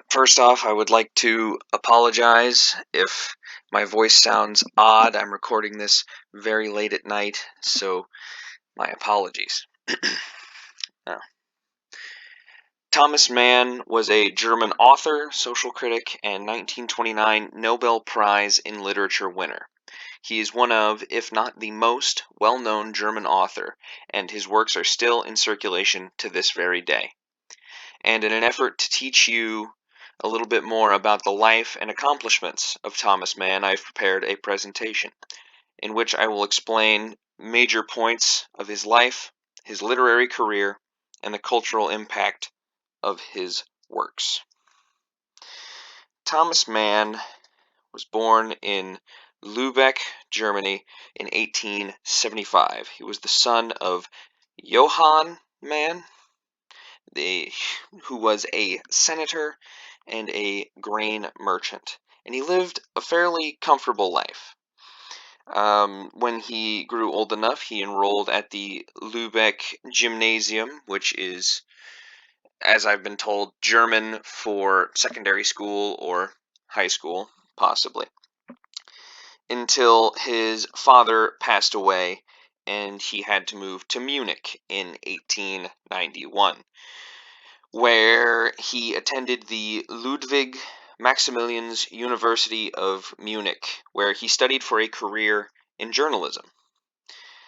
First off, I would like to apologize if my voice sounds odd. I'm recording this very late at night, so my apologies. Uh, Thomas Mann was a German author, social critic, and 1929 Nobel Prize in Literature winner. He is one of, if not the most, well-known German author, and his works are still in circulation to this very day. And in an effort to teach you a little bit more about the life and accomplishments of Thomas Mann, I've prepared a presentation in which I will explain major points of his life, his literary career, and the cultural impact of his works. Thomas Mann was born in Lübeck, Germany in 1875. He was the son of Johann Mann, who was a senator and a grain merchant, and he lived a fairly comfortable life. When he grew old enough, he enrolled at the Lübeck Gymnasium, which is, as I've been told, German for secondary school or high school, possibly, until his father passed away and he had to move to Munich in 1891, where he attended the Ludwig Maximilians University of Munich, where he studied for a career in journalism.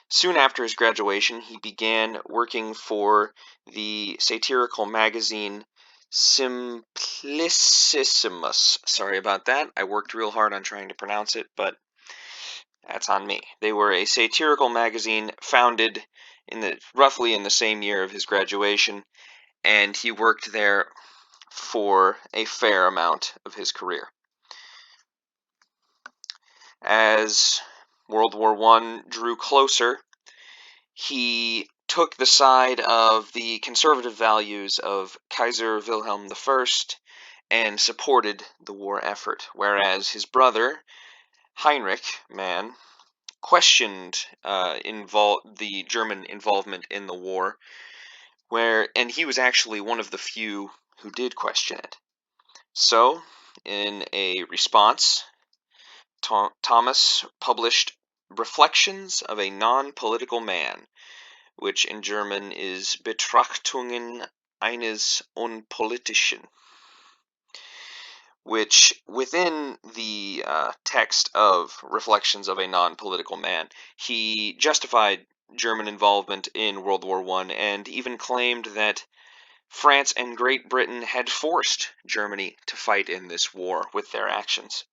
Soon after his graduation, he began working for the satirical magazine Simplicissimus. Sorry about that. I worked real hard on trying to pronounce it, but that's on me. They were a satirical magazine founded roughly in the same year of his graduation, and he worked there for a fair amount of his career. As World War I drew closer, he took the side of the conservative values of Kaiser Wilhelm I and supported the war effort, whereas his brother, Heinrich Mann, questioned the German involvement in the war, and he was actually one of the few who did question it. So, in a response, Thomas published Reflections of a Non-Political Man, which in German is Betrachtungen eines Unpolitischen, which within the text of Reflections of a Non-Political Man, he justified German involvement in World War I and even claimed that France and Great Britain had forced Germany to fight in this war with their actions.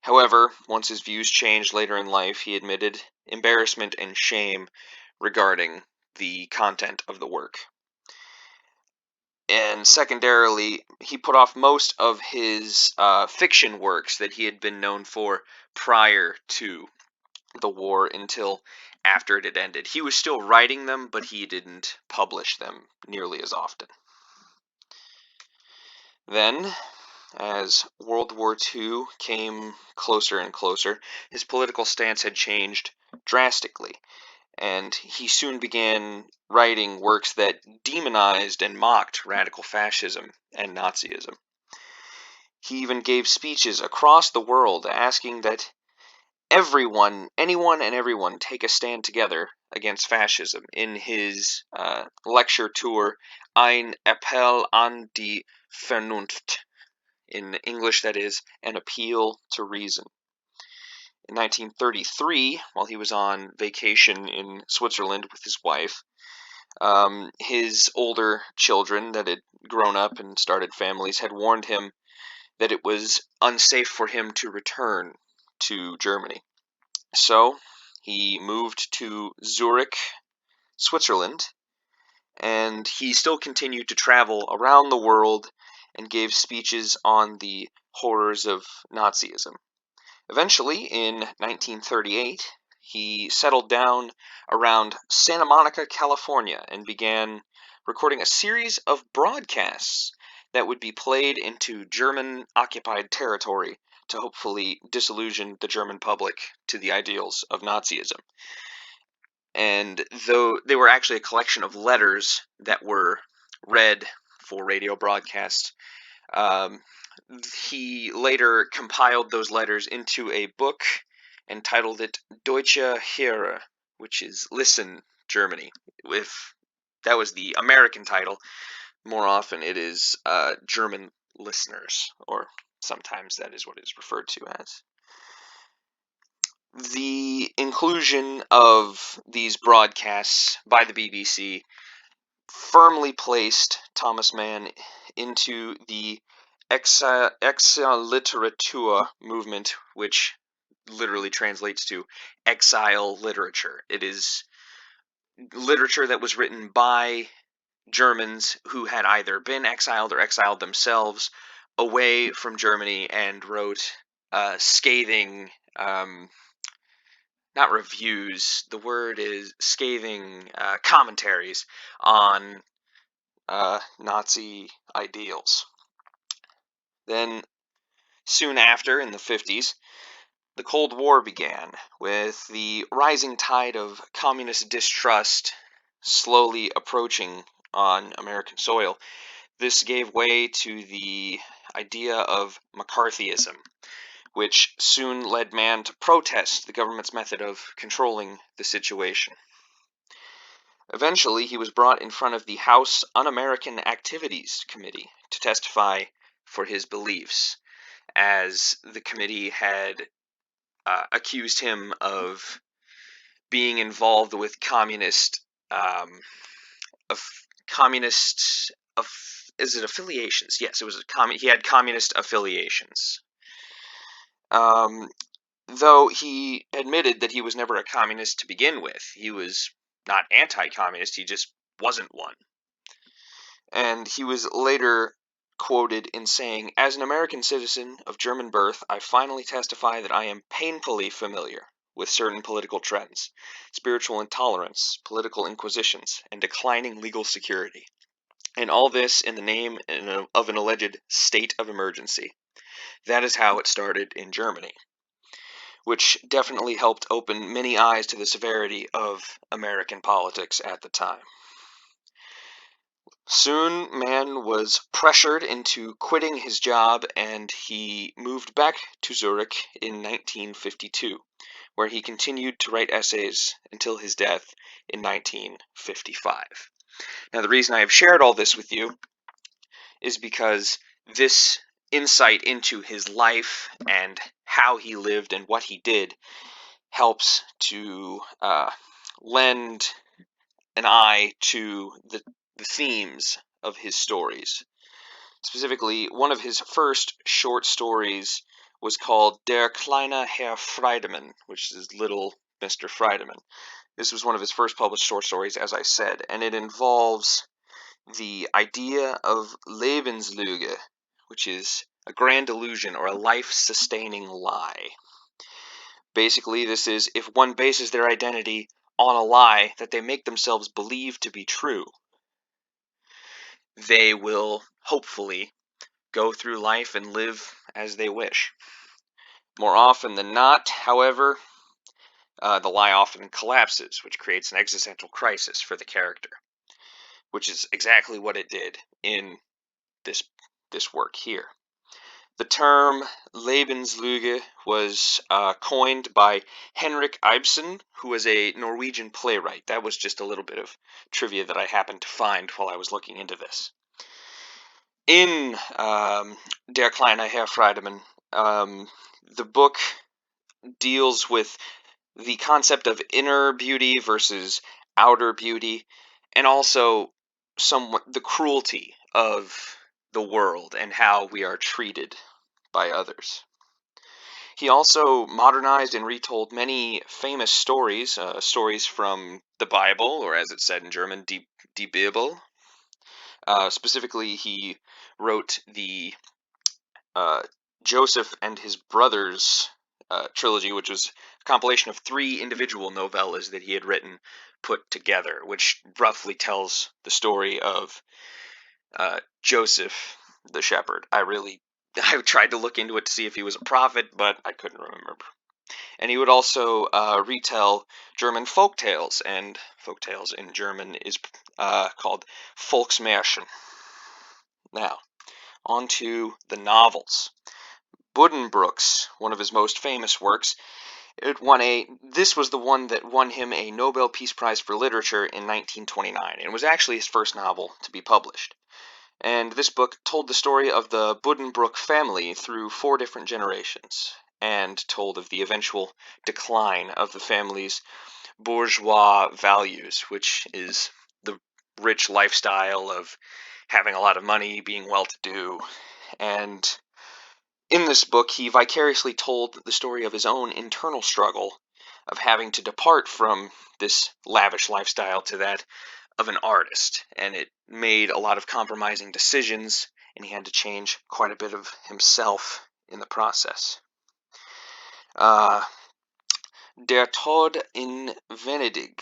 However, once his views changed later in life, he admitted embarrassment and shame regarding the content of the work. And secondarily, he put off most of his fiction works that he had been known for prior to the war until after it had ended. He was still writing them, but he didn't publish them nearly as often. Then, as World War II came closer and closer, his political stance had changed drastically, and he soon began writing works that demonized and mocked radical fascism and Nazism. He even gave speeches across the world asking that anyone and everyone, take a stand together against fascism in his lecture tour, Ein Appell an die Vernunft. In English, that is, an appeal to reason. In 1933, while he was on vacation in Switzerland with his wife, his older children that had grown up and started families had warned him that it was unsafe for him to return to Germany. So he moved to Zurich, Switzerland, and he still continued to travel around the world and gave speeches on the horrors of Nazism. Eventually, in 1938, he settled down around Santa Monica, California, and began recording a series of broadcasts that would be played into German-occupied territory to hopefully disillusion the German public to the ideals of Nazism. And though they were actually a collection of letters that were read for radio broadcast, Um, he later compiled those letters into a book and titled it Deutsche Hörer, which is Listen, Germany. If that was the American title, more often it is German listeners, or sometimes that is what it is referred to as. The inclusion of these broadcasts by the BBC firmly placed Thomas Mann into the Exilliteratur movement, which literally translates to exile literature. It is literature that was written by Germans who had either been exiled or exiled themselves away from Germany and wrote scathing, not reviews, the word is scathing commentaries on Nazi ideals. Then, soon after, in the 50s, the Cold War began, with the rising tide of communist distrust slowly approaching on American soil. This gave way to the idea of McCarthyism, which soon led Mann to protest the government's method of controlling the situation. Eventually, he was brought in front of the House Un-American Activities Committee to testify for his beliefs, as the committee had accused him of being involved with communist, is it affiliations? Yes, it was he had communist affiliations. Though he admitted that he was never a communist to begin with. He was not anti-communist, he just wasn't one. And he was later quoted in saying, "As an American citizen of German birth, I finally testify that I am painfully familiar with certain political trends, spiritual intolerance, political inquisitions, and declining legal security. And all this in the name of an alleged state of emergency. That is how it started in Germany," which definitely helped open many eyes to the severity of American politics at the time. Soon, Mann was pressured into quitting his job, and he moved back to Zurich in 1952, where he continued to write essays until his death in 1955. Now, the reason I have shared all this with you is because this insight into his life and how he lived and what he did helps to lend an eye to the themes of his stories. Specifically, one of his first short stories was called Der kleine Herr Friedemann, which is Little Mr. Friedemann. This was one of his first published short stories, as I said, and it involves the idea of Lebenslüge, which is a grand illusion or a life-sustaining lie. Basically, this is if one bases their identity on a lie that they make themselves believe to be true, they will hopefully go through life and live as they wish. More often than not, however, the lie often collapses, which creates an existential crisis for the character, which is exactly what it did in this work here. The term Lebenslüge was coined by Henrik Ibsen, who was a Norwegian playwright. That was just a little bit of trivia that I happened to find while I was looking into this. In Der kleine Herr Friedemann, the book deals with the concept of inner beauty versus outer beauty, and also somewhat the cruelty of the world and how we are treated by others. He also modernized and retold many famous stories, stories from the Bible, or as it's said in German, die Bibel. Specifically, he wrote the Joseph and His Brothers trilogy, which was a compilation of 3 individual novellas that he had written put together, which roughly tells the story of Joseph the shepherd. I tried to look into it to see if he was a prophet, but I couldn't remember. And he would also retell German folk tales, and folk tales in German is called Volksmärchen. Now, On to the novels. Buddenbrooks, one of his most famous works, this was the one that won him a Nobel Peace Prize for Literature in 1929, and it was actually his first novel to be published. And this book told the story of the Buddenbrook family through 4 different generations, and told of the eventual decline of the family's bourgeois values, which is the rich lifestyle of having a lot of money, being well-to-do. And in this book, he vicariously told the story of his own internal struggle of having to depart from this lavish lifestyle to that of an artist. And it made a lot of compromising decisions, and he had to change quite a bit of himself in the process. Der Tod in Venedig,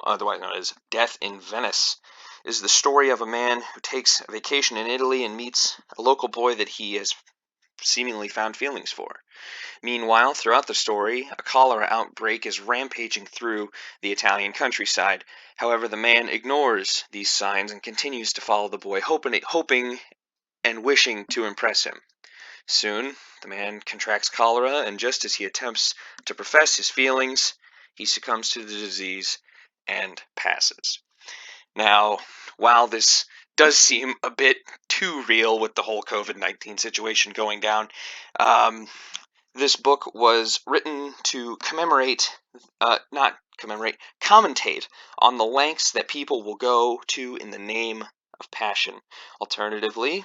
otherwise known as Death in Venice, is the story of a man who takes a vacation in Italy and meets a local boy that he has seemingly found feelings for. Meanwhile, throughout the story, a cholera outbreak is rampaging through the Italian countryside. However, the man ignores these signs and continues to follow the boy, hoping and wishing to impress him. Soon, the man contracts cholera, and just as he attempts to profess his feelings, he succumbs to the disease and passes. Now, while this does seem a bit too real with the whole COVID-19 situation going down, this book was written to commentate on the lengths that people will go to in the name of passion. Alternatively,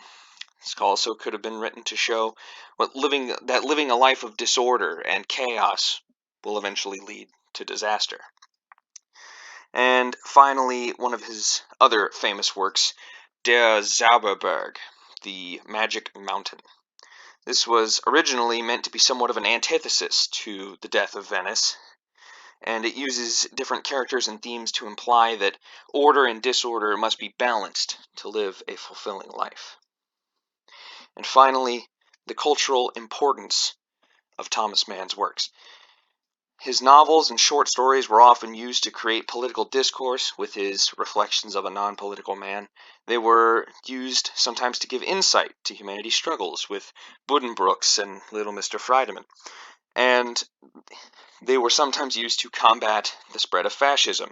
this also could have been written to show that living a life of disorder and chaos will eventually lead to disaster. And finally, one of his other famous works, Der Zauberberg, the Magic Mountain. This was originally meant to be somewhat of an antithesis to The Death of Venice, and it uses different characters and themes to imply that order and disorder must be balanced to live a fulfilling life. And finally, the cultural importance of Thomas Mann's works. His novels and short stories were often used to create political discourse with his reflections of a non-political man. They were used sometimes to give insight to humanity's struggles with Buddenbrooks and Little Mr. Friedemann. And they were sometimes used to combat the spread of fascism.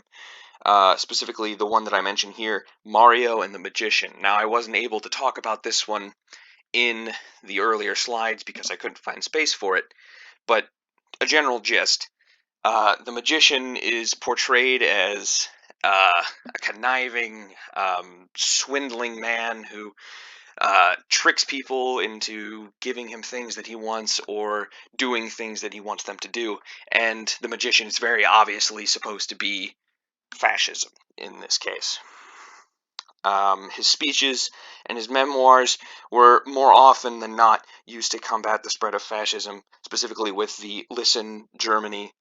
Specifically the one that I mentioned here, Mario and the Magician. Now, I wasn't able to talk about this one in the earlier slides because I couldn't find space for it, but a general gist. The magician is portrayed as a conniving, swindling man who tricks people into giving him things that he wants or doing things that he wants them to do. And the magician is very obviously supposed to be fascism in this case. His speeches and his memoirs were more often than not used to combat the spread of fascism, specifically with the Listen, Germany,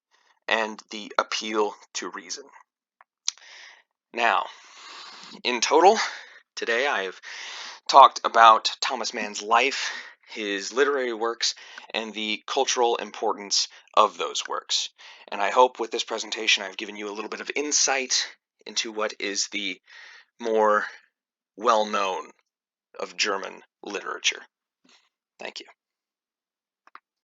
and the appeal to reason. Now, in total, today I have talked about Thomas Mann's life, his literary works, and the cultural importance of those works. And I hope with this presentation I've given you a little bit of insight into what is the more well-known of German literature. Thank you.